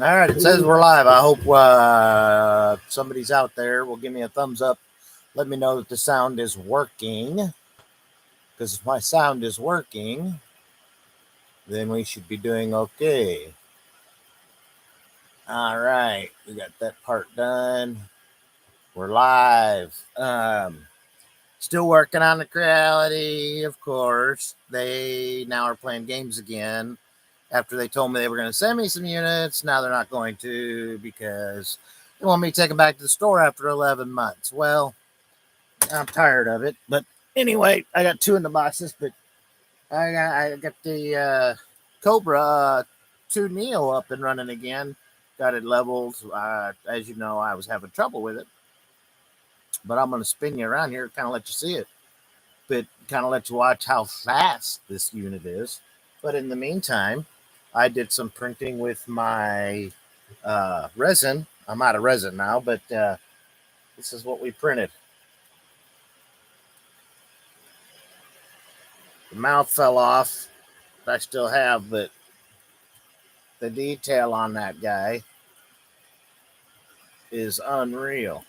All right, it says we're live. I hope somebody's out there will give me a thumbs up. Let me know that the sound is working. Because if my sound is working, then we should be doing okay. All right, we got that part done. We're live. Still working on the reality, of course. They now are playing games again. After they told me they were going to send me some units, now they're not going to because they want me to take them back to the store after 11 months. Well, I'm tired of it. But anyway, I got two in the boxes, but I got the Cobra 2 Neo up and running again. Got it leveled. As you know, I was having trouble with it. But I'm going to spin you around here, kind of let you see it. But kind of let you watch how fast this unit is. But in the meantime, I did some printing with my resin. I'm out of resin now, but this is what we printed. The mouth fell off. I still have, but the detail on that guy is unreal.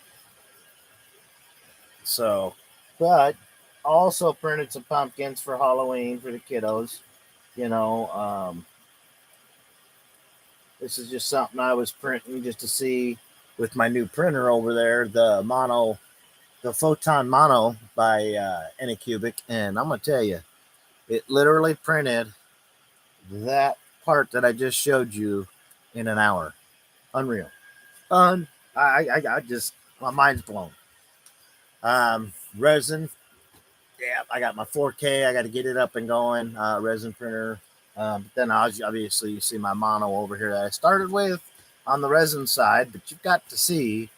So, but also printed some pumpkins for Halloween for the kiddos. You know, this is just something I was printing just to see with my new printer over there, the Photon Mono by Anycubic, and I'm gonna tell you, it literally printed that part that I just showed you in an hour. Unreal. I just my mind's blown. Resin. Yeah, I got my 4K. I got to get it up and going. Resin printer. But then obviously you see my mono over here that I started with on the resin side, but you've got to see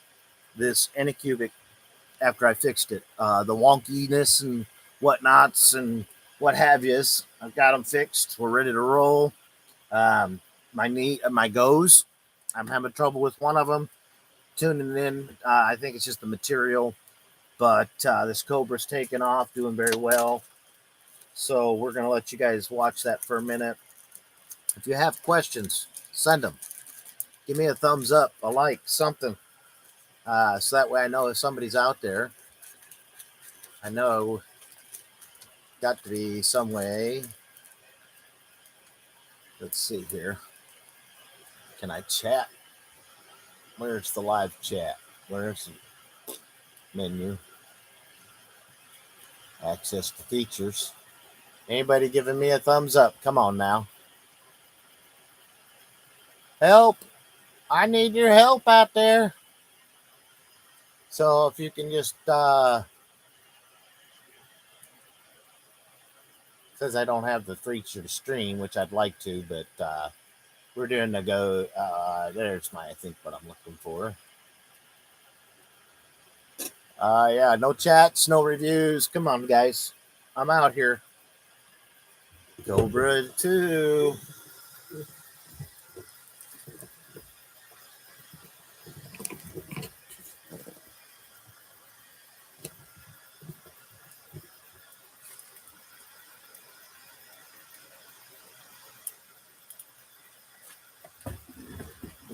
this Anycubic after I fixed it. The wonkiness and whatnots and what have yous. I've got them fixed. We're ready to roll. My goes. I'm having trouble with one of them tuning in. I think it's just the material, but this Cobra's taking off, doing very well. So we're gonna let you guys watch that for a minute. If you have questions, send them. Give me a thumbs up, a like, something, so that way I know if somebody's out there. I know got to be some way. Let's see here. Can I chat? Where's the live chat? Where's the menu? Access to features. Anybody giving me a thumbs up? Come on now. Help! I need your help out there. So if you can just says I don't have the feature to stream, which I'd like to, but we're doing the go. There's I think what I'm looking for. Yeah, no chats, no reviews. Come on, guys. I'm out here. Cobra 2.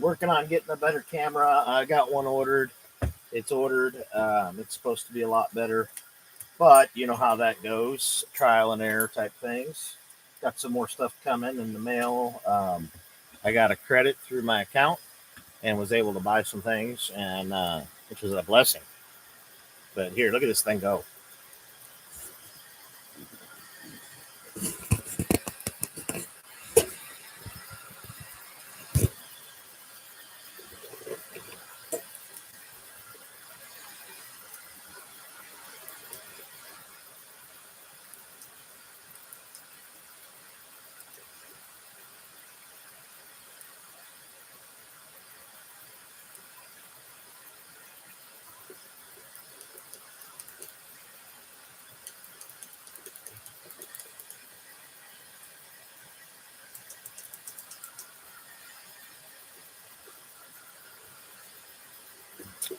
Working on getting a better camera. I got one ordered. It's ordered. It's supposed to be a lot better. But you know how that goes. Trial and error type things. Got some more stuff coming in the mail. I got a credit through my account and was able to buy some things, and which was a blessing. But here, look at this thing go.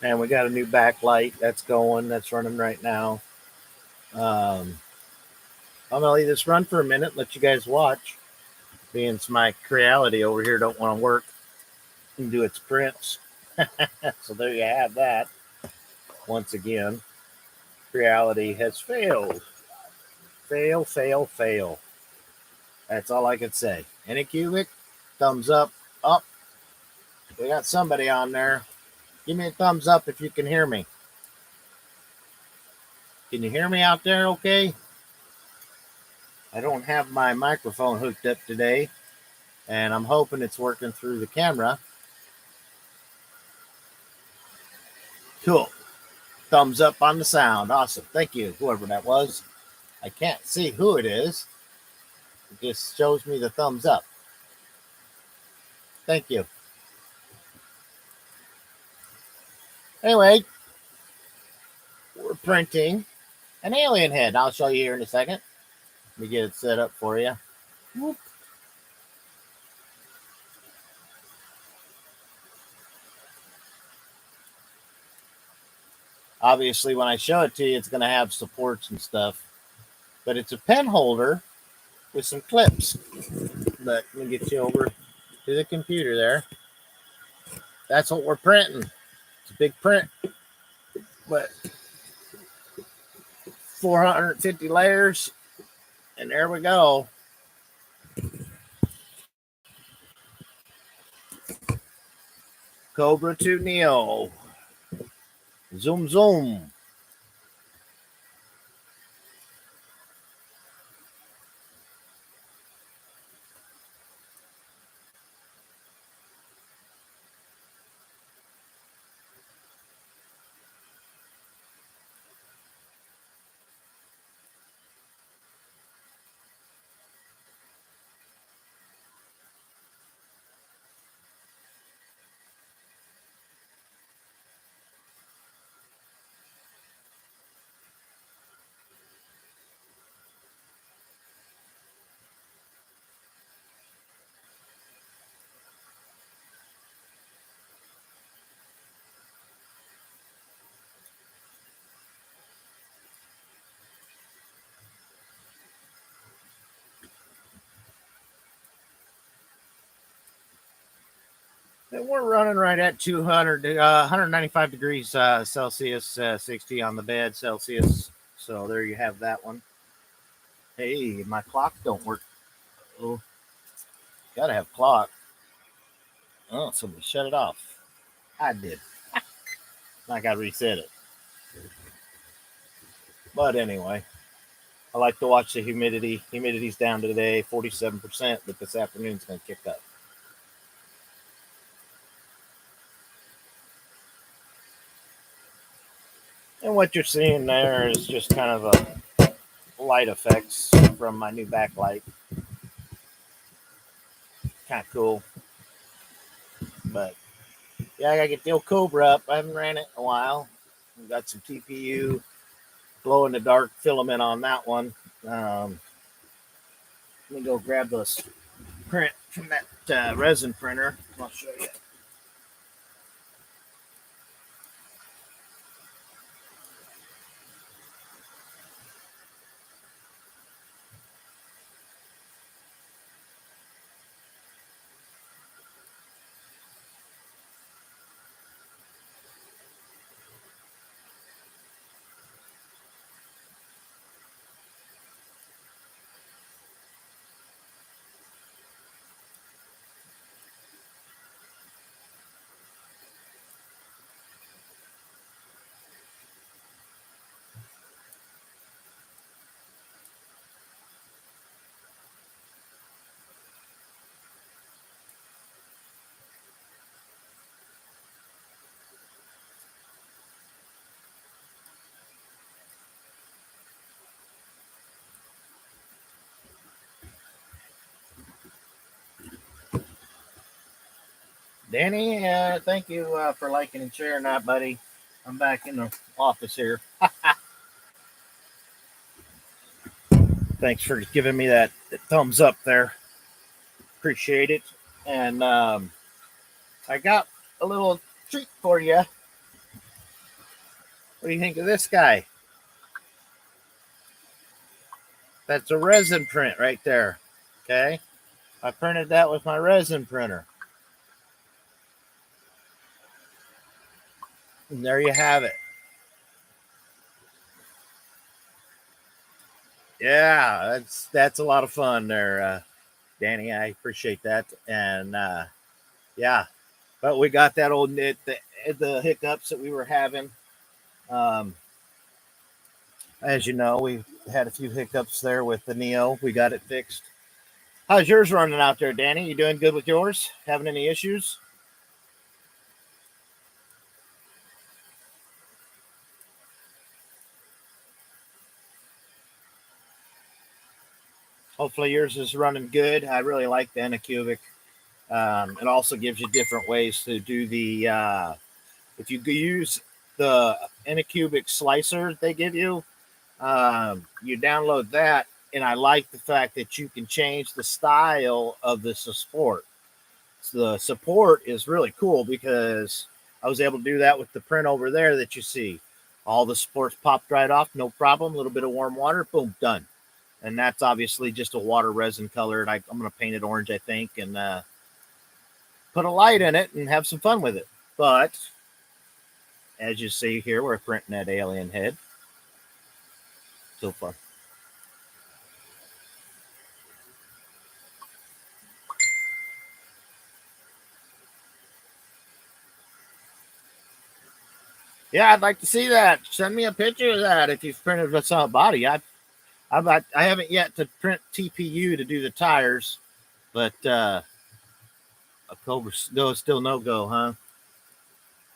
And we got a new backlight that's going, that's running right now. I'm gonna leave this run for a minute, let you guys watch. Being it's my reality over here don't want to work. and do its prints. So there you have that. Once again, reality has failed. Fail, fail, fail. That's all I could say. Any cubic, thumbs up, up. We got somebody on there. Give me a thumbs up if you can hear me. Can you hear me out there okay? I don't have my microphone hooked up today, and I'm hoping it's working through the camera. Cool. Thumbs up on the sound. Awesome. Thank you, whoever that was. I can't see who it is. It just shows me the thumbs up. Thank you. Anyway, we're printing an alien head. I'll show you here in a second. Let me get it set up for you. Whoop. Obviously, when I show it to you, it's going to have supports and stuff. But it's a pen holder with some clips. But let me get you over to the computer there. That's what we're printing. It's a big print. But 450 layers. And there we go. Cobra 2 Neo. Zoom, zoom. And we're running right at 195 degrees Celsius, 60 on the bed Celsius. So there you have that one. Hey, my clock don't work. Oh, gotta have clock. Oh, somebody shut it off. I did. I gotta reset it. But anyway, I like to watch the humidity. Humidity's down today, 47%, but this afternoon's gonna kick up. And what you're seeing there is just kind of a light effects from my new backlight. Kind of cool. But yeah, I gotta get the old Cobra up. I haven't ran it in a while. We've got some TPU glow in the dark filament on that one. Let me go grab this print from that resin printer. I'll show you. Danny, thank you for liking and sharing that, buddy. I'm back in the office here. Thanks for giving me that thumbs up there. Appreciate it. And I got a little treat for you. What do you think of this guy? That's a resin print right there. Okay. I printed that with my resin printer. And there you have it. Yeah, that's a lot of fun there, Danny. I appreciate that. And yeah, but we got that old the hiccups that we were having. Um, as you know, we had a few hiccups there with the Neo. We got it fixed. How's yours running out there, Danny? You doing good with yours? Having any issues? Hopefully yours is running good. I really like the Anycubic. It also gives you different ways to do the if you use the Anycubic slicer they give you, you download that, and I like the fact that you can change the style of the support. So the support is really cool because I was able to do that with the print over there that you see. All the supports popped right off, no problem. A little bit of warm water, boom, done. And that's obviously just a water resin color. And I'm going to paint it orange, I think, and put a light in it and have some fun with it. But as you see here, we're printing that alien head so far. Yeah, I'd like to see that. Send me a picture of that if you've printed what's on the body. I haven't yet to print TPU to do the tires, but October no, still no go, huh?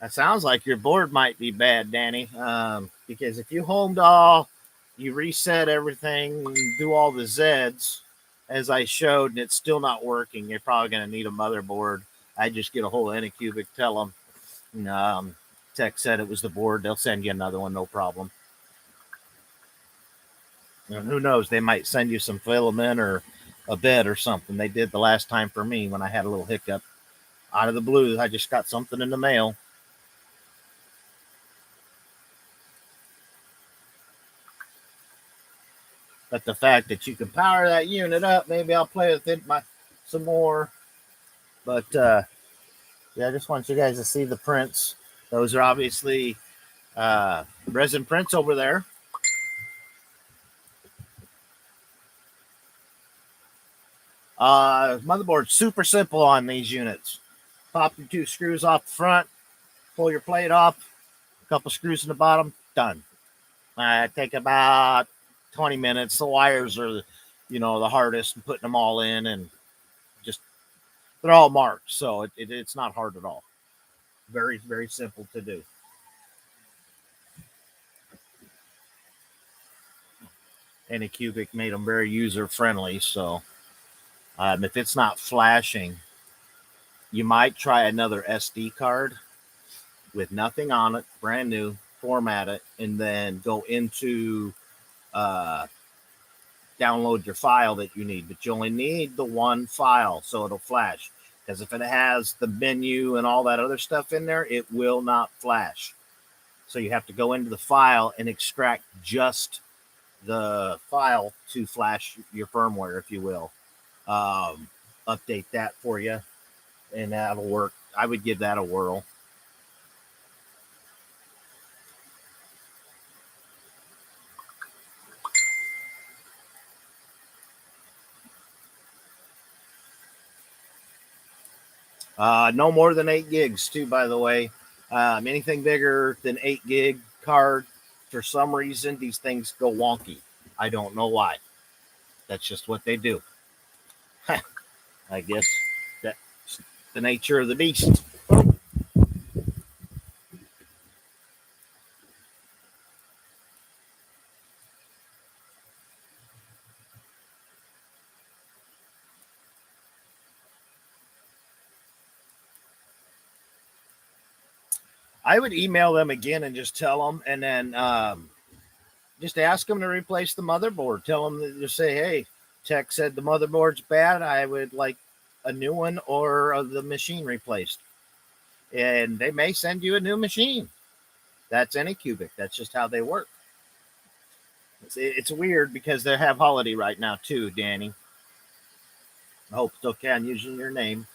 That sounds like your board might be bad, Danny. Because if you homed all, you reset everything, do all the Zs as I showed, and it's still not working, you're probably going to need a motherboard. I just get a hold of Anycubic, tell them. Tech said it was the board. They'll send you another one, no problem. And who knows? They might send you some filament or a bed or something. They did the last time for me when I had a little hiccup. Out of the blue, I just got something in the mail. But the fact that you can power that unit up, maybe I'll play with it some more. But yeah, I just want you guys to see the prints. Those are obviously resin prints over there. Motherboard super simple on these units. Pop your two screws off the front, pull your plate off, a couple screws in the bottom, done. Take about 20 minutes. The wires are, the hardest, and putting them all in, and just they're all marked, so it's not hard at all. Very, very simple to do. Anycubic made them very user friendly, so if it's not flashing, you might try another SD card with nothing on it, brand new, format it, and then go into uh, download your file that you need. But you only need the one file so it'll flash. Because if it has the menu and all that other stuff in there, it will not flash. So you have to go into the file and extract just the file to flash your firmware, if you will. Update that for you, and that'll work. I would give that a whirl. No more than 8 gigs, too, by the way. Anything bigger than 8 gig card, for some reason, these things go wonky. I don't know why. That's just what they do. I guess that's the nature of the beast. I would email them again and just tell them, and then just ask them to replace the motherboard. Tell them to just say, "Hey, tech said the motherboard's bad. I would like a new one or the machine replaced," and they may send you a new machine. That's Anycubic. That's just how they work. It's weird because they have holiday right now too, Danny. I hope it's okay. I'm using your name.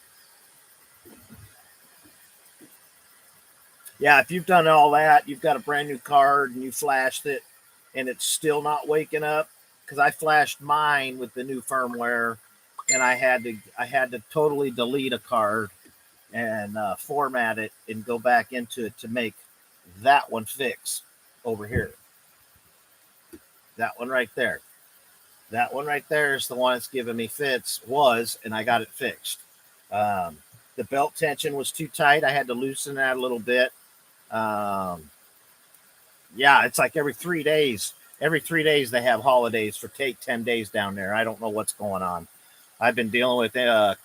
Yeah, if you've done all that, you've got a brand new card and you flashed it and it's still not waking up, because I flashed mine with the new firmware and I had to totally delete a card and format it and go back into it to make that one fix over here. That one right there. That one right there is the one that's giving me fits, and I got it fixed. Um, the belt tension was too tight. I had to loosen that a little bit. Um, yeah, it's like every 3 days. Every 3 days they have holidays for take 10 days down there. I don't know what's going on. I've been dealing with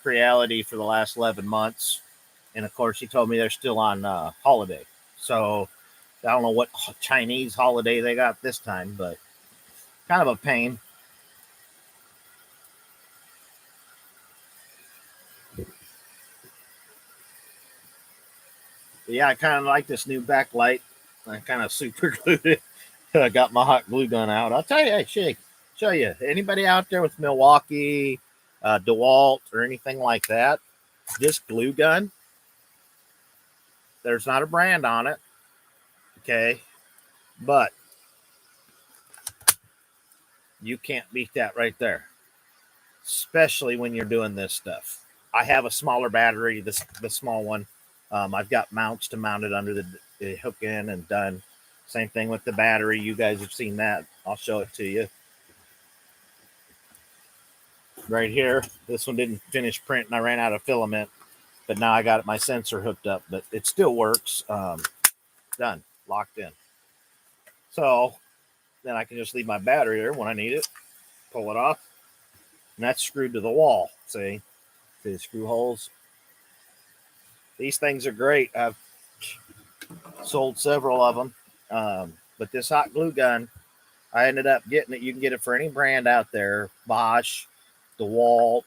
Creality for the last 11 months. And of course, he told me they're still on holiday. So I don't know what Chinese holiday they got this time, but kind of a pain. But yeah, I kind of like this new backlight. I kind of super glued it. I got my hot glue gun out. I'll tell you, hey, show you. Anybody out there with Milwaukee, DeWalt, or anything like that, this glue gun, there's not a brand on it. Okay. But you can't beat that right there, especially when you're doing this stuff. I have a smaller battery, the small one. I've got mounts to mount it under the hook in and done. Same thing with the battery. You guys have seen that. I'll show it to you. Right here, this one didn't finish printing. I ran out of filament, but now I got my sensor hooked up, but it still works. Done, locked in. So then I can just leave my battery there when I need it, pull it off, and that's screwed to the wall. See the screw holes? These things are great. I've sold several of them. But this hot glue gun, I ended up getting it. You can get it for any brand out there: Bosch, DeWalt,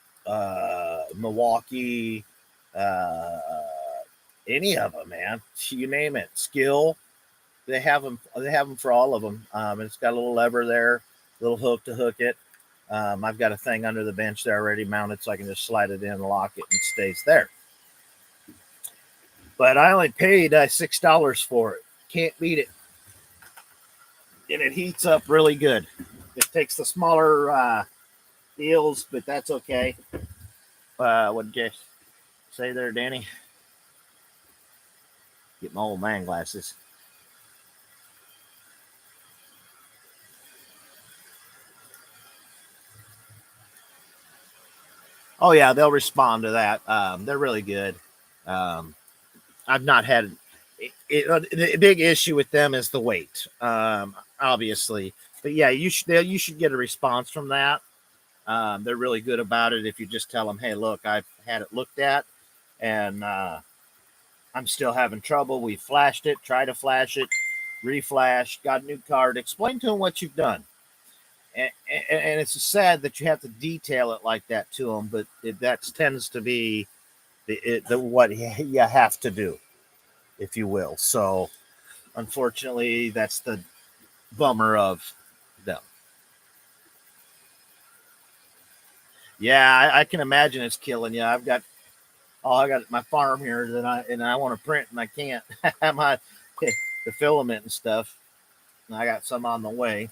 Milwaukee, uh, any of them, man. You name it. Skill. They have them. They have them for all of them. And it's got a little lever there, little hook to hook it. I've got a thing under the bench there already mounted, so I can just slide it in, lock it, and it stays there. But I only paid $6 for it. Can't beat it. And it heats up really good. It takes the smaller deals, but that's okay. What did you say there, Danny? Get my old man glasses. Oh yeah, they'll respond to that. They're really good. Um, I've not had the big issue with them is the weight, obviously. But yeah, you should get a response from that. They're really good about it. If you just tell them, hey, look, I've had it looked at, and I'm still having trouble. We flashed it, try to flash it, reflash, got a new card. Explain to them what you've done. And it's sad that you have to detail it like that to them, but that tends to be the what you have to do, if you will. So, unfortunately, that's the bummer of them. Yeah, I can imagine it's killing you. I got my farm here that I want to print and I can't. my the filament and stuff. And I got some on the way.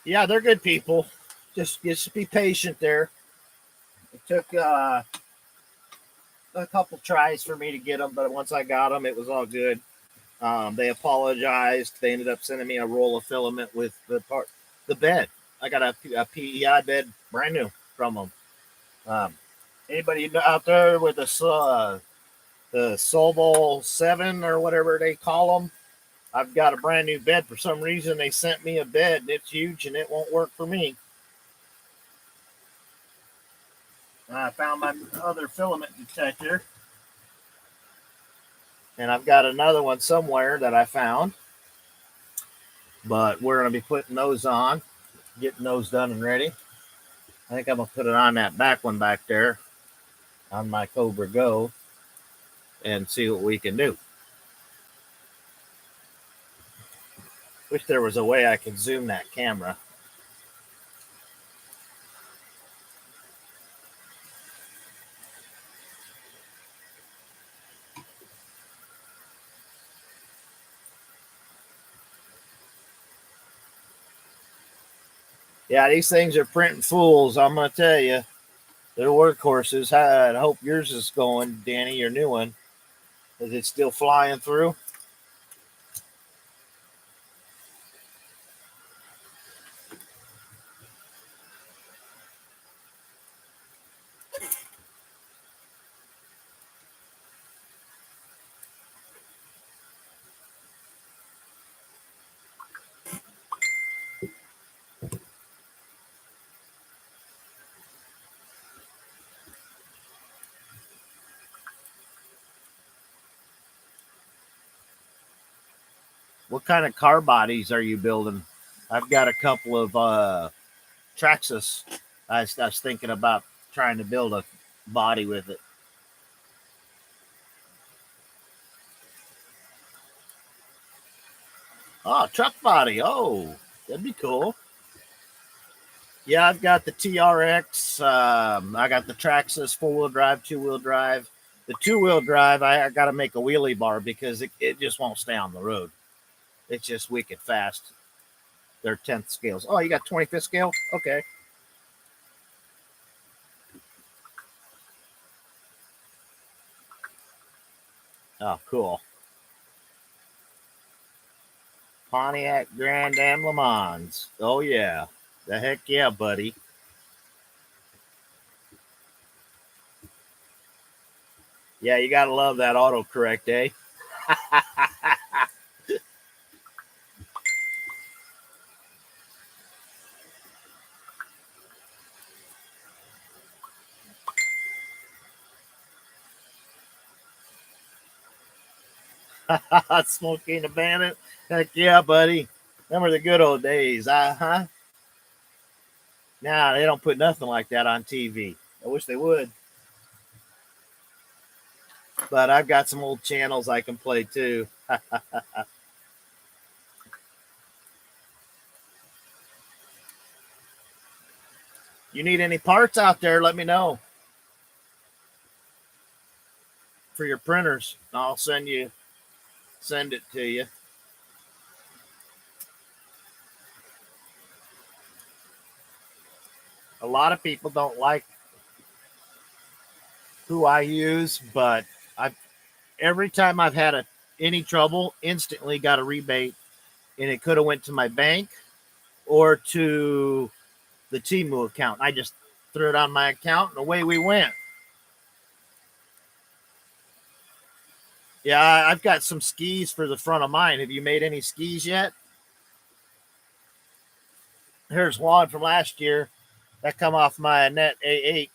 Yeah, they're good people. Just be patient there. It took a couple tries for me to get them, but once I got them, it was all good. They apologized. They ended up sending me a roll of filament with the bed. I got a PEI bed, brand new from them. Um, Anybody out there with the Sobol 7 or whatever they call them? I've got a brand new bed. For some reason, they sent me a bed and it's huge and it won't work for me. I found my other filament detector, and I've got another one somewhere that I found. But we're going to be putting those on, getting those done and ready. I think I'm going to put it on that back one back there on my Cobra Go and see what we can do. Wish there was a way I could zoom that camera. Yeah, these things are printing fools. I'm gonna tell you, they're workhorses. I hope yours is going, Danny, your new one. Is it still flying through? What kind of car bodies are you building? I've got a couple of Traxxas. I was thinking about trying to build a body with it. Oh, truck body. Oh, that'd be cool. Yeah, I've got the TRX. I got the Traxxas 4-wheel drive, 2-wheel drive. The 2-wheel drive, I got to make a wheelie bar because it just won't stay on the road. It's just wicked fast. They're 10th scales. Oh, you got 25th scale? Okay. Oh, cool. Pontiac Grand Am Le Mans. Oh, yeah. The heck yeah, buddy. Yeah, you got to love that autocorrect, eh? Smoking the Bandit. Heck yeah, buddy. Them were the good old days. Uh-huh. Nah, they don't put nothing like that on TV. I wish they would. But I've got some old channels I can play too. You need any parts out there, let me know for your printers. I'll send it to you. A lot of people don't like who I use, but I every time I've had any trouble, instantly got a rebate, and it could have went to my bank or to the Timu account. I just threw it on my account, and away we went. Yeah, I've got some skis for the front of mine. Have you made any skis yet? Here's one from last year that come off my net A8.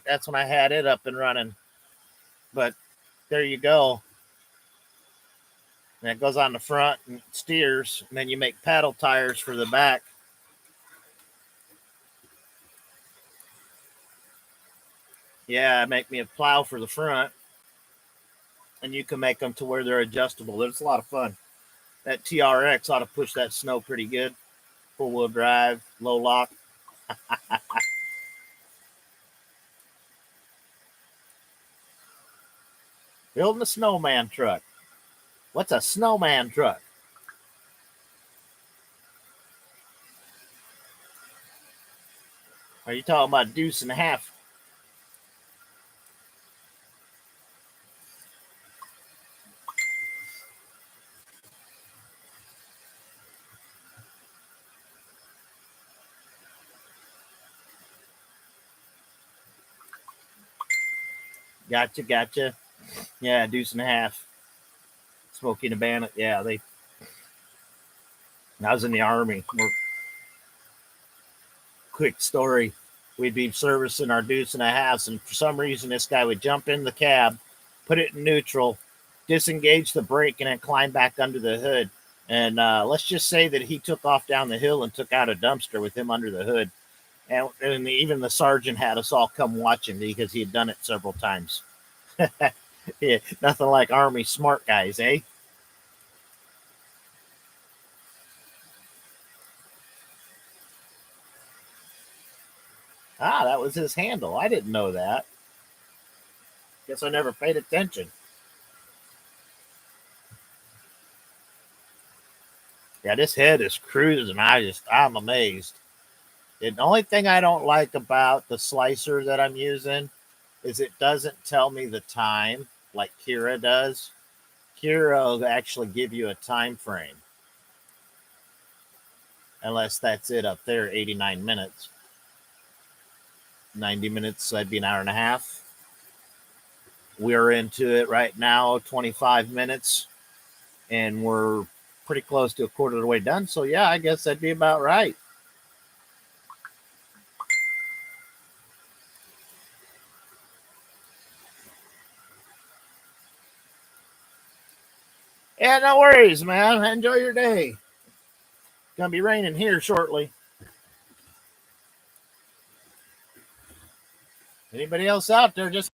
That's when I had it up and running. But there you go. And it goes on the front and steers, and then you make paddle tires for the back. Yeah, make me a plow for the front, and you can make them to where they're adjustable. It's a lot of fun. That TRX ought to push that snow pretty good. 4-wheel drive, low lock. Building a snowman truck. What's a snowman truck? Are you talking about deuce and a half? Gotcha, gotcha. Yeah, deuce and a half. Smoking a Bandit. Yeah, they. I was in the army. Quick story. We'd be servicing our deuce and a halves, and for some reason, this guy would jump in the cab, put it in neutral, disengage the brake, and then climb back under the hood. And let's just say that he took off down the hill and took out a dumpster with him under the hood. And even the sergeant had us all come watching because he had done it several times. Yeah, nothing like Army smart guys, eh? was his handle. I didn't know that. Guess I never paid attention. Yeah, this head is cruising. I'm amazed. The only thing I don't like about the slicer that I'm using is it doesn't tell me the time like Kira does. Kira will actually give you a time frame, unless that's it up there, 89 minutes. 90 minutes, that'd be an hour and a half. We're into it right now, 25 minutes, and we're pretty close to a quarter of the way done. So, yeah, I guess that'd be about right. Yeah, no worries, man. Enjoy your day. Gonna be raining here shortly. Anybody else out there, just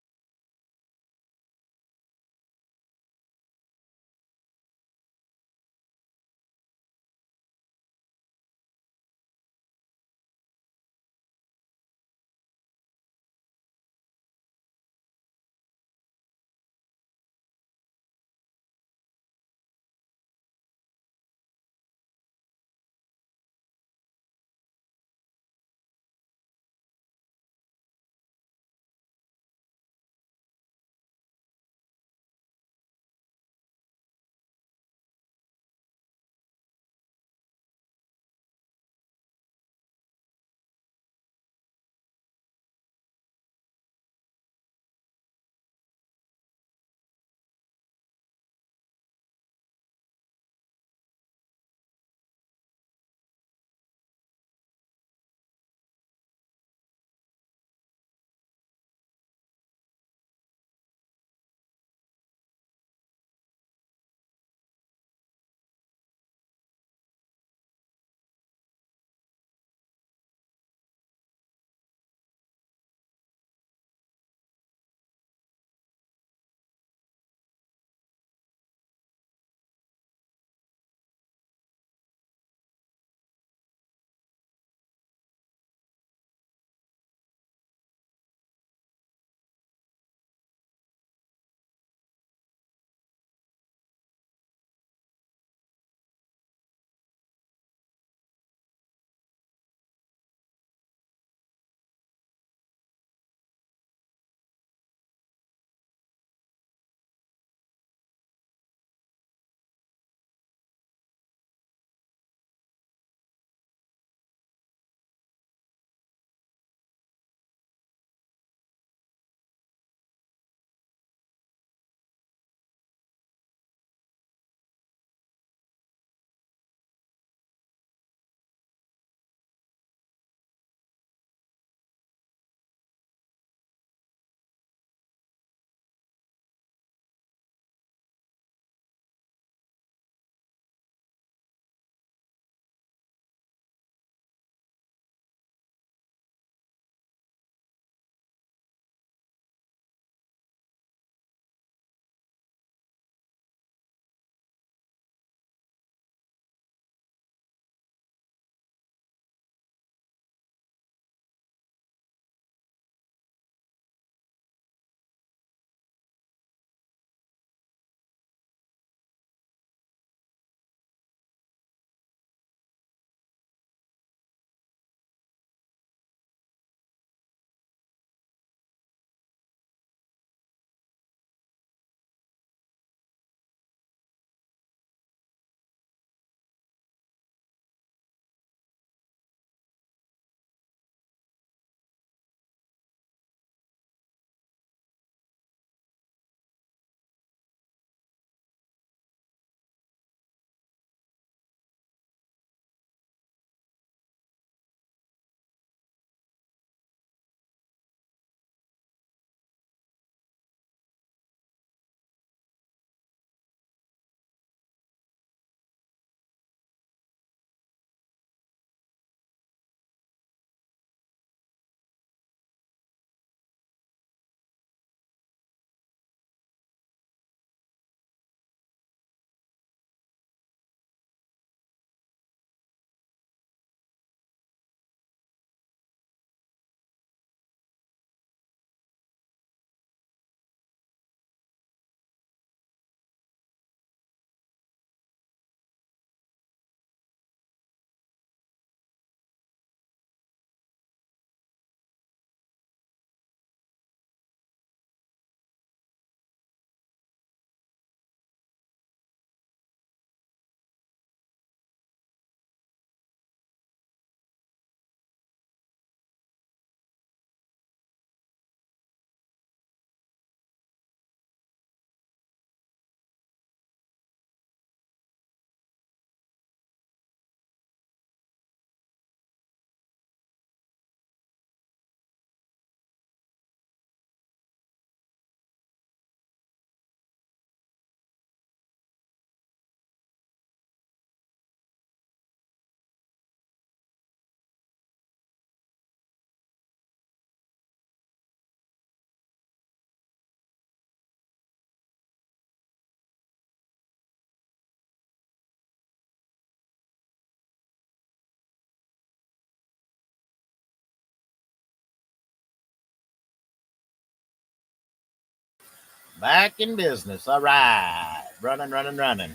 Back in business. All right. Running, running, running.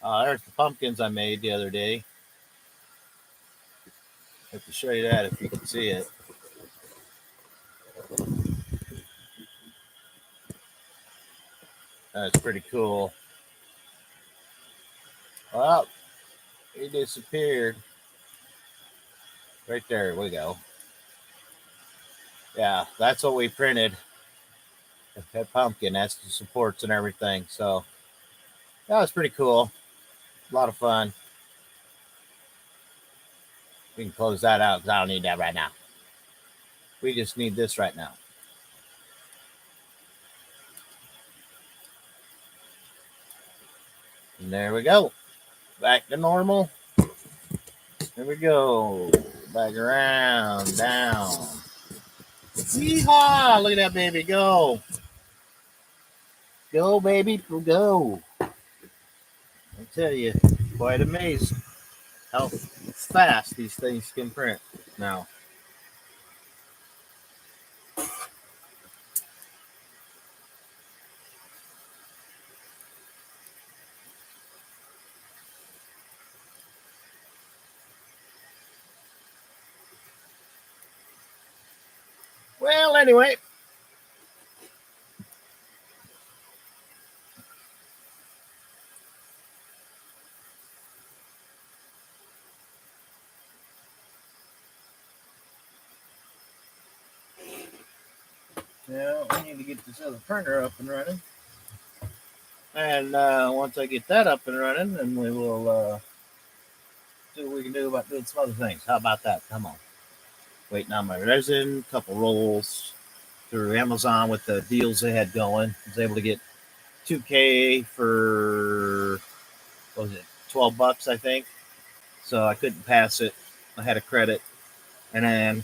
There's the pumpkins I made the other day. I have to show you that if you can see it. That's pretty cool. Well, he disappeared. Right there we go. Yeah, that's what we printed. That pumpkin, that's the supports and everything. So that was pretty cool. A lot of fun. We can close that out because I don't need that right now. We just need this right now. And there we go. Back to normal. There we go. Back around, down. Yeehaw! Look at that baby go. Go, baby, go. I tell you, quite amazed how fast these things can print now. Well, anyway. Yeah, I need to get this other printer up and running. And once I get that up and running, then we will see what we can do about doing some other things. How about that? Come on. Waiting on my resin, couple rolls through Amazon with the deals they had going. I was able to get 2K for, what was it, $12, I think. So I couldn't pass it. I had a credit. And then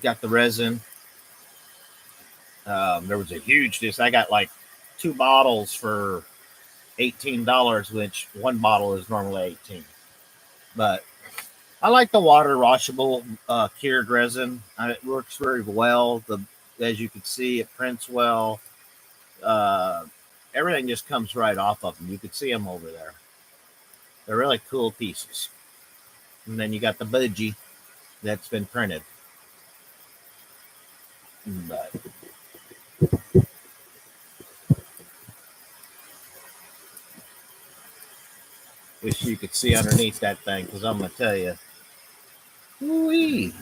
got the resin. There was a huge disc. I got like 2 bottles for $18, which one bottle is normally $18. But I like the water washable cured resin. It works very well. As you can see, it prints well. Everything just comes right off of them. You can see them over there. They're really cool pieces. And then you got the budgie that's been printed. But wish you could see underneath that thing, because I'm gonna tell you, woo-wee,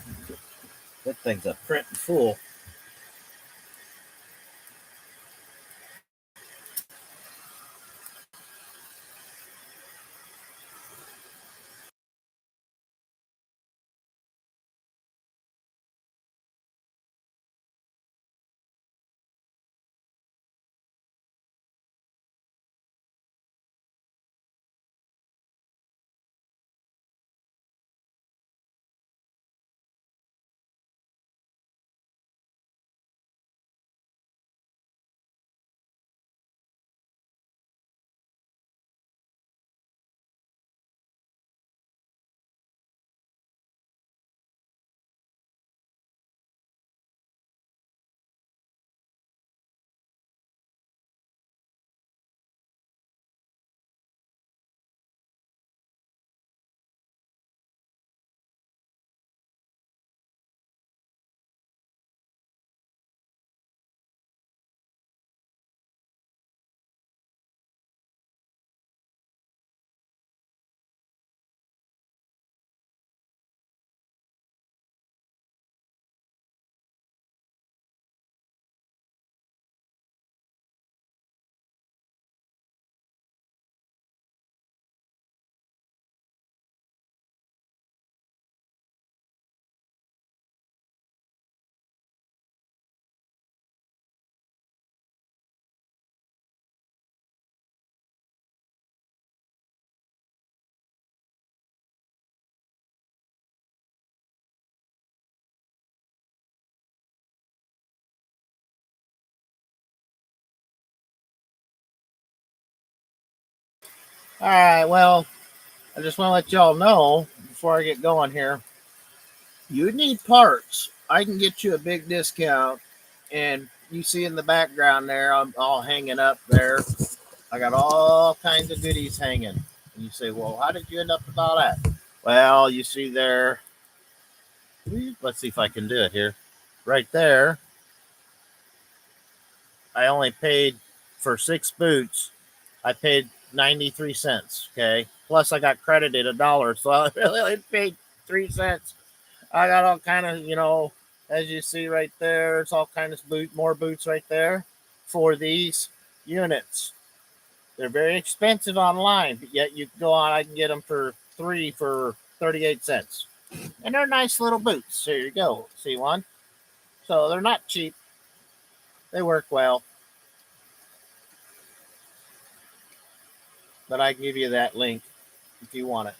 that thing's a printing full. All right, well, I just want to let y'all know before I get going here. You need parts. I can get you a big discount and you see in the background there, I'm all hanging up there. I got all kinds of goodies hanging. And you say, well, how did you end up with all that? Well, you see there, let's see if I can do it here. Right there, I only paid for 6 boots. I paid 93 cents. Okay. Plus, I got credited $1. So I really paid 3 cents. I got all kind of, as you see right there, it's all kind of more boots right there for these units. They're very expensive online, but yet you can go on. I can get them for 38 cents, and they're nice little boots. There you go. See one? So they're not cheap. They work well, but I can give you that link if you want it.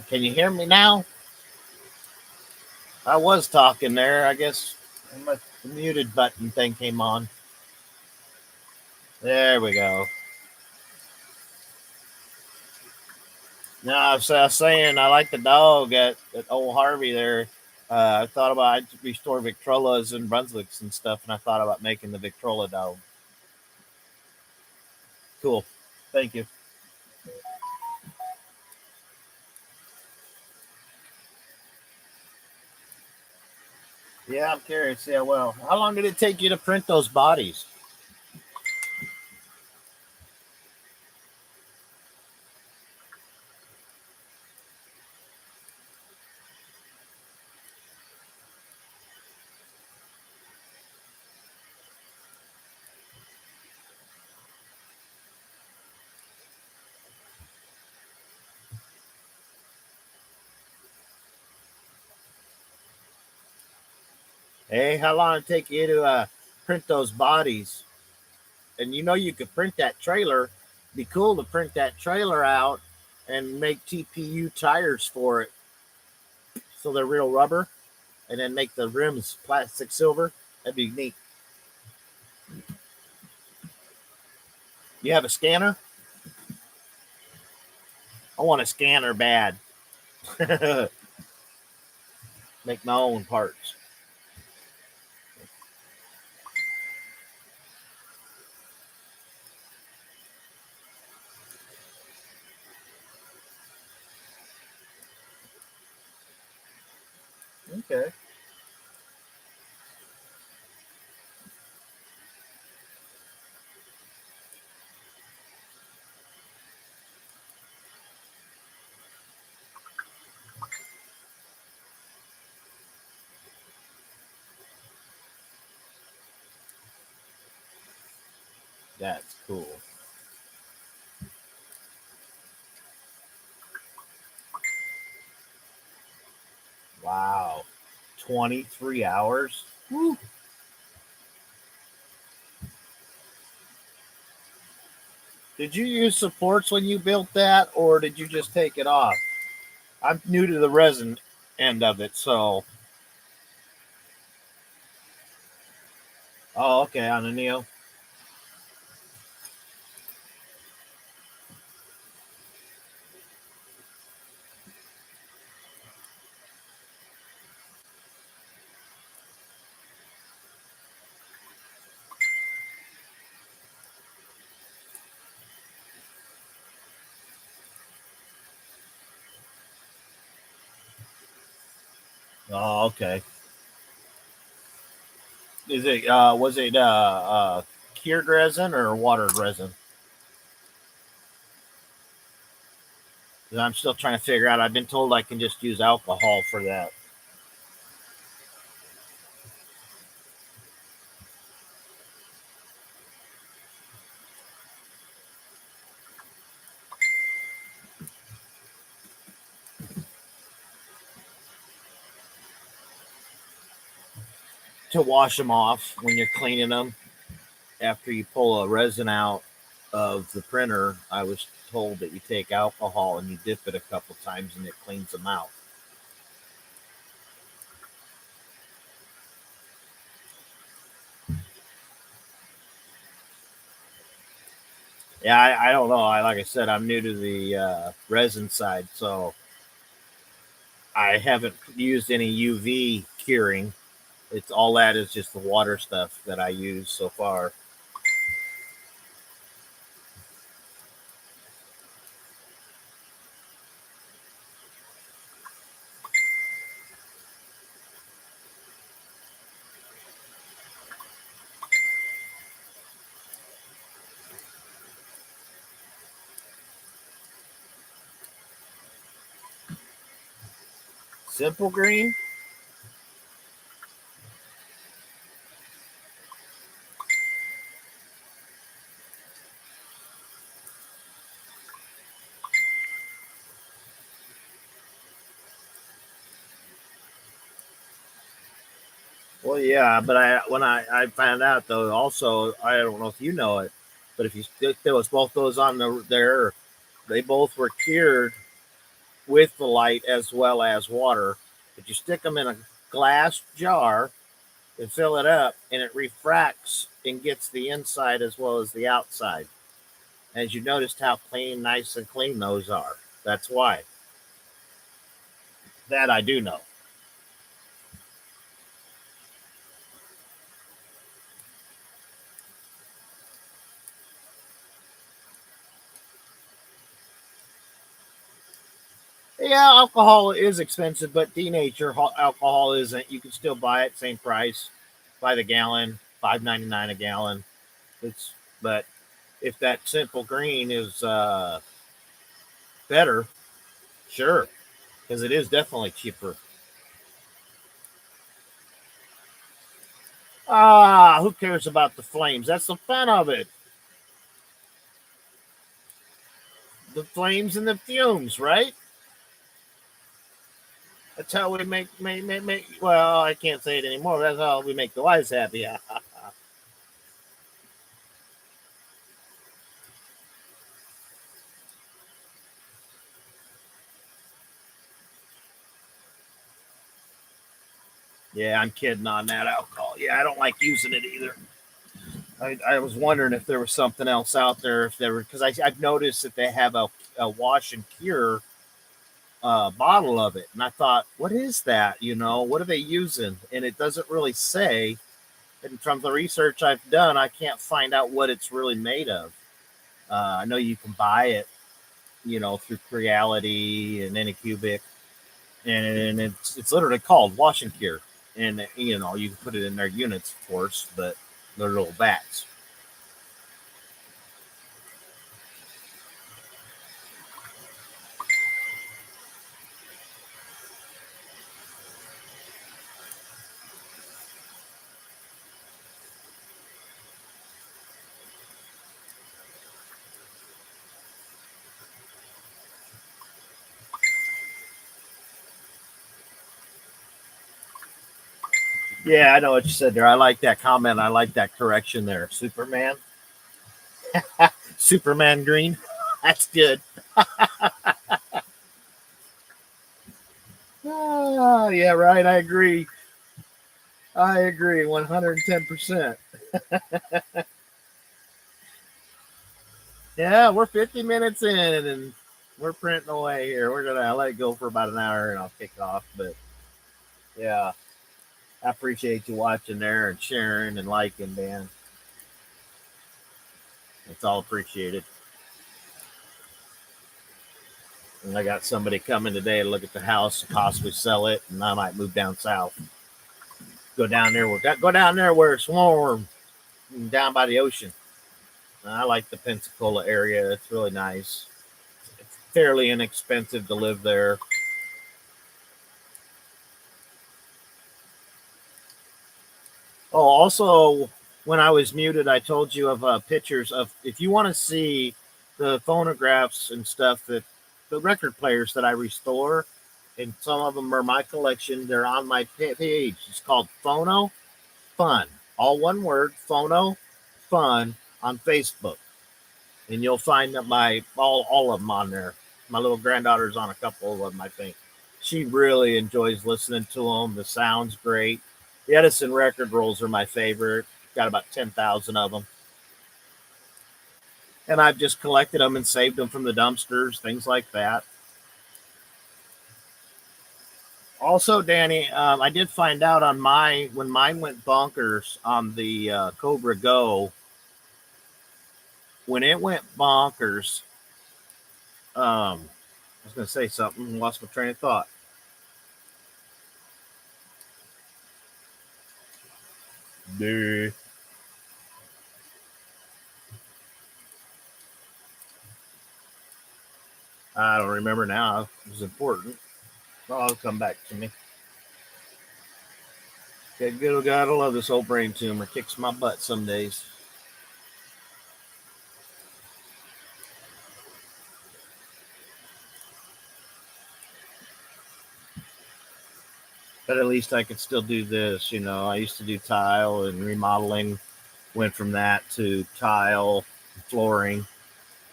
Can you hear me now? I was talking there. I guess the muted button thing came on. There we go. No, I was saying I like the dog at old Harvey there. I thought about I'd restore Victrolas and Brunswicks and stuff, and I thought about making the Victrola dog. Cool. Thank you. Yeah, I'm curious. Yeah, well, how long did it take you to print those bodies? Hey, how long did it take you to print those bodies? And you know you could print that trailer. Be cool to print that trailer out and make TPU tires for it, so they're real rubber, and then make the rims plastic silver. That'd be neat. You have a scanner? I want a scanner bad. Make my own parts. Okay. That's cool. Wow. 23 hours? Woo. Did you use supports when you built that, or did you just take it off? I'm new to the resin end of it, so. Oh, okay, on the Neo. Oh, okay. Is it was it cured resin or watered resin? 'Cause I'm still trying to figure out. I've been told I can just use alcohol for that. To wash them off when you're cleaning them after you pull a resin out of the printer. I was told that you take alcohol and you dip it a couple times and it cleans them out. Yeah, I don't know. Like I said, I'm new to the resin side, so I haven't used any UV curing. It's all that is just the water stuff that I use so far. Simple green. Well, yeah, but I found out though, also I don't know if you know it, but if you stick those both those on there, they both were cured with the light as well as water. But you stick them in a glass jar and fill it up, and it refracts and gets the inside as well as the outside. As you noticed how clean, nice and clean those are. That's why. That I do know. Yeah, alcohol is expensive, but teenager alcohol isn't. You can still buy it, same price, by the gallon, $5.99 a gallon. It's but if that simple green is better, sure, because it is definitely cheaper. Ah, who cares about the flames? That's the fun of it. The flames and the fumes, right? That's how we make. Well, I can't say it anymore. That's how we make the wives happy. Yeah, I'm kidding on that alcohol. Yeah, I don't like using it either. I was wondering if there was something else out there. If there were, because I've noticed that they have a wash and cure bottle of it, and I thought, what is that? What are they using? And it doesn't really say. And from the research I've done, I can't find out what it's really made of. I know you can buy it, through Creality and Anycubic, and it's literally called wash and cure. And you can put it in their units, of course, but they're little bats. Yeah, I know what you said there. I like that comment. I like that correction there. Superman green. That's good. Oh, yeah, right. I agree. 110%. Yeah, we're 50 minutes in and we're printing away here. We're going to let it go for about an hour and I'll kick it off. But yeah, I appreciate you watching there and sharing and liking, Dan. It's all appreciated. And I got somebody coming today to look at the house and possibly sell it, and I might move down south. Go down there where it's warm, down by the ocean. I like the Pensacola area. It's really nice. It's fairly inexpensive to live there. Oh, also, when I was muted, I told you of pictures of if you want to see the phonographs and stuff that the record players that I restore, and some of them are my collection. They're on my page. It's called Phono Fun, all one word, Phono Fun on Facebook, and you'll find that my all of them on there. My little granddaughter's on a couple of them, I think. She really enjoys listening to them. The sound's great. The Edison record rolls are my favorite. Got about 10,000 of them. And I've just collected them and saved them from the dumpsters, things like that. Also, Danny, I did find out on when mine went bonkers on the Cobra Go. When it went bonkers, I was going to say something, lost my train of thought. Duh. I don't remember now. It was important. Well, it'll come back to me. Okay, good God, I love this old brain tumor. Kicks my butt some days. But at least I could still do this. I used to do tile and remodeling. Went from that to tile, flooring.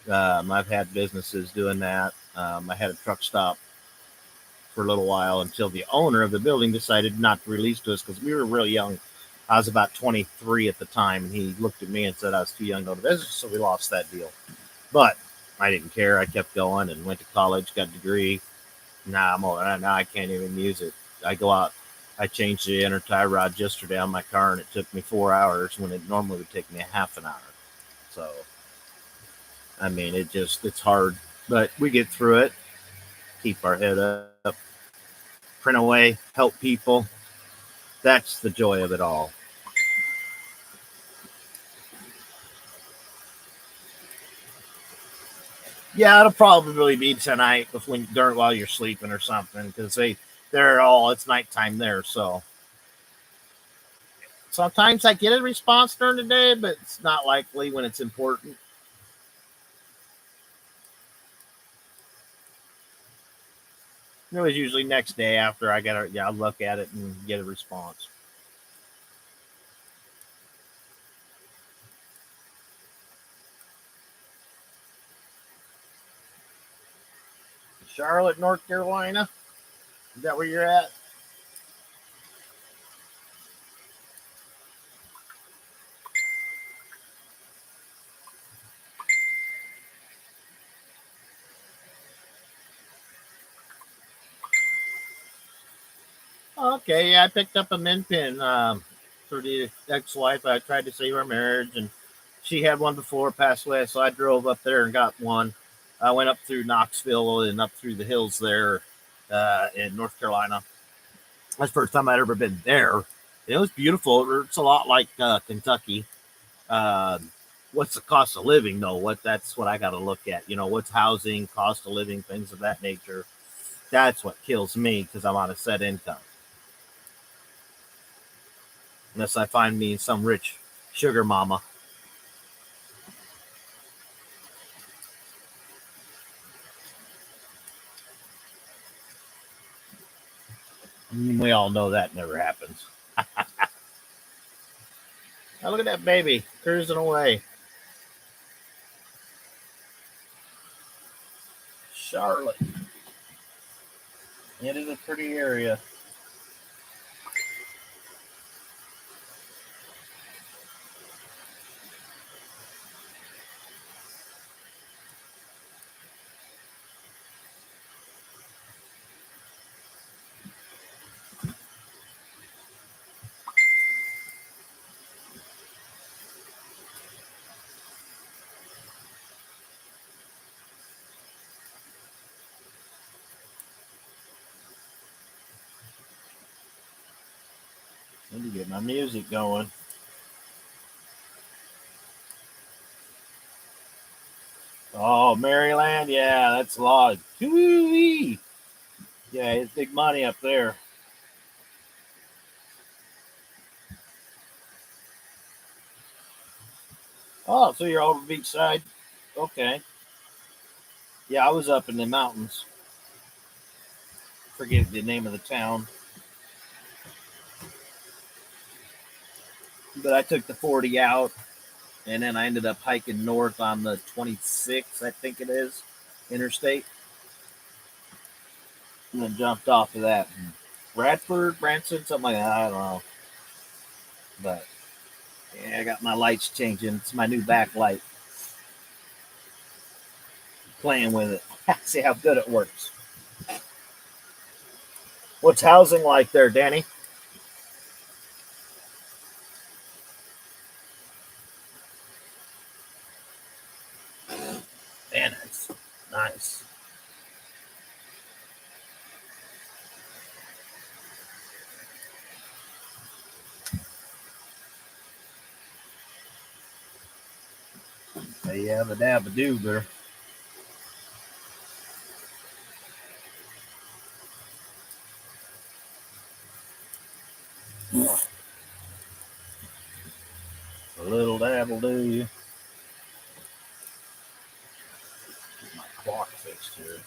I've had businesses doing that. I had a truck stop for a little while until the owner of the building decided not to release to us because we were real young. I was about 23 at the time, and he looked at me and said I was too young to go to business, so we lost that deal. But I didn't care. I kept going and went to college, got a degree. Now I can't even use it. I go out. I changed the inner tie rod yesterday on my car, and it took me 4 hours when it normally would take me a half an hour. So, I mean, it's hard, but we get through it. Keep our head up, print away, help people. That's the joy of it all. Yeah, it'll probably be tonight while you're sleeping or something because they're all it's nighttime there. So sometimes I get a response during the day, but it's not likely when it's important. It was usually next day after I'll look at it and get a response. Charlotte, North Carolina, is that where you're at? Okay, yeah, I picked up a min pin for the ex-wife. I tried to save our marriage, and she had one before passed away, so I drove up there and got one. I went up through Knoxville and up through the hills there in North Carolina. That's the first time I'd ever been there. It was beautiful. It's a lot like Kentucky. Uh, what's the cost of living though? That's what I got to look at. What's housing, cost of living, things of that nature. That's what kills me because I'm on a set income. Unless I find me some rich sugar mama. We all know that never happens. Now look at that baby cruising away. Charlotte. It is a pretty area. Let me get my music going. Oh, Maryland, yeah, that's a lot. Woo-wee. Yeah, it's big money up there. Oh, so you're over beach side? Okay. Yeah, I was up in the mountains. Forget the name of the town. But I took the 40 out, and then I ended up hiking north on the 26, I think it is, interstate, and then jumped off of that. Bradford, Branson, something like that. I don't know. But yeah, I got my lights changing. It's my new backlight. Playing with it. See how good it works. What's housing like there, Danny? Man, it's nice. They have a dab a do there. A little dabble do. Get my clock fixed here.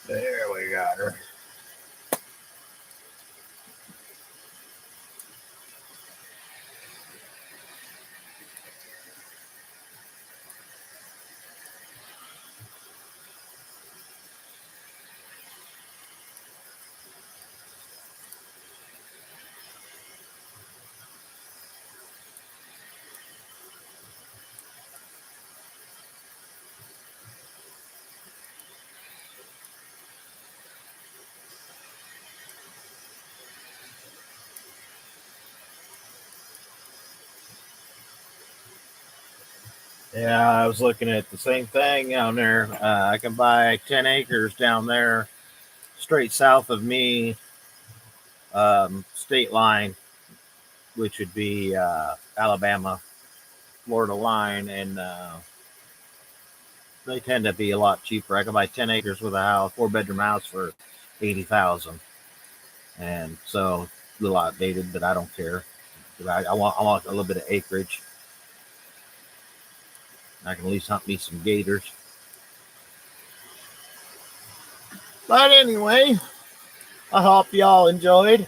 There we got her. Yeah, I was looking at the same thing down there. I can buy 10 acres down there, straight south of me, state line, which would be Alabama, Florida line, and they tend to be a lot cheaper. I can buy 10 acres with a house, 4-bedroom house for 80,000, and so a little outdated, but I don't care. I want a little bit of acreage. I can at least hunt me some gators. But anyway, I hope y'all enjoyed.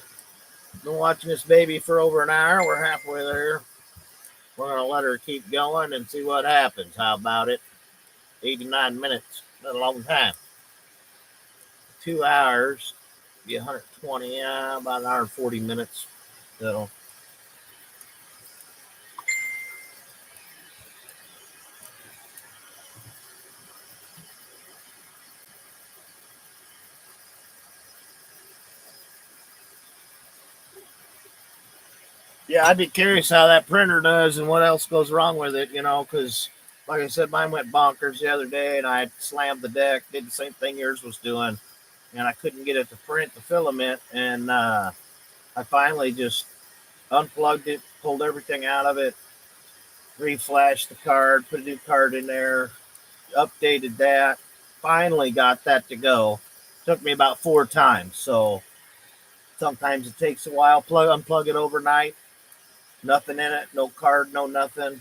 Been watching this baby for over an hour. We're halfway there. We're going to let her keep going and see what happens. How about it? 89 minutes. Not a long time. 2 hours. Be 120. Yeah, about an hour and 40 minutes. So, yeah, I'd be curious how that printer does and what else goes wrong with it, because like I said, mine went bonkers the other day and I slammed the deck, did the same thing yours was doing, and I couldn't get it to print the filament. And I finally just unplugged it, pulled everything out of it, reflashed the card, put a new card in there, updated that, finally got that to go. Took me about 4 times. So sometimes it takes a while. Unplug it overnight. Nothing in it, no card, no nothing.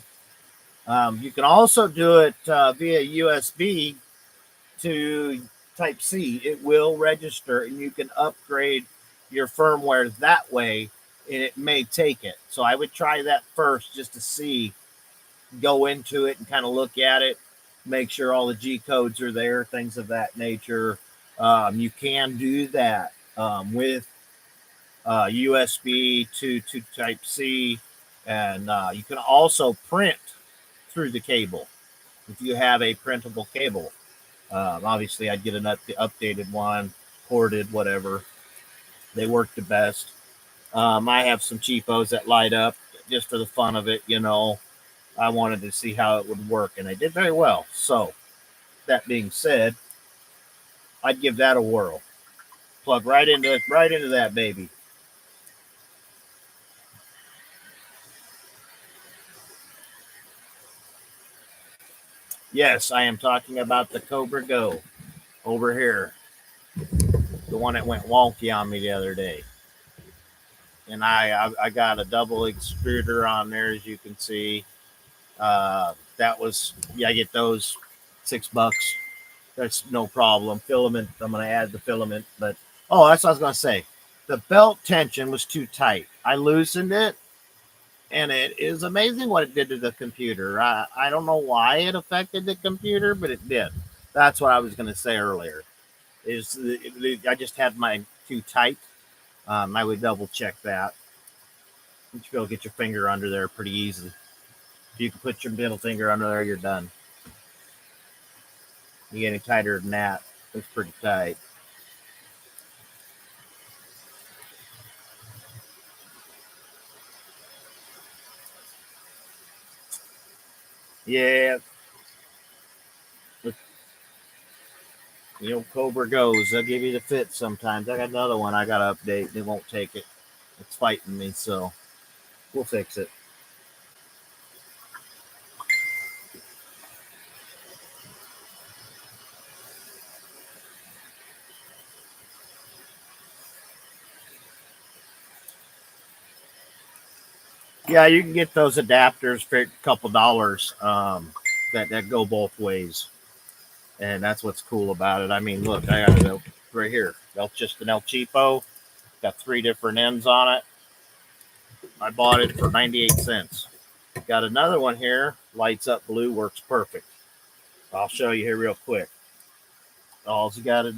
You can also do it via USB to Type C. It will register, and you can upgrade your firmware that way, and it may take it. So I would try that first just to see, go into it and kind of look at it, make sure all the G codes are there, things of that nature. You can do that with USB to Type C, and you can also print through the cable if you have a printable cable. Obviously, I'd get an updated one, ported, whatever. They work the best. I have some cheapos that light up just for the fun of it. I wanted to see how it would work, and they did very well. So, that being said, I'd give that a whirl. Plug right into that baby. Yes, I am talking about the Cobra Go over here, the one that went wonky on me the other day. And I got a double extruder on there, as you can see. That was, yeah, I get those $6. That's no problem. Filament, I'm going to add the filament, but oh, that's what I was going to say. The belt tension was too tight. I loosened it, and it is amazing what it did to the computer. I don't know why it affected the computer, but it did. That's what I was going to say earlier. I just had mine too tight. I would double check that. You should be able to get your finger under there pretty easily. If you can put your middle finger under there, you're done. You get any tighter than that, it's pretty tight. Yeah, Cobra goes. They'll give you the fit sometimes. I got another one I got to update. They won't take it. It's fighting me, so we'll fix it. Yeah, you can get those adapters for a couple dollars that go both ways. And that's what's cool about it. I mean, look, I got it right here. That's just an El Cheapo. Got 3 different ends on it. I bought it for 98 cents. Got another one here. Lights up blue. Works perfect. I'll show you here real quick. All you got to do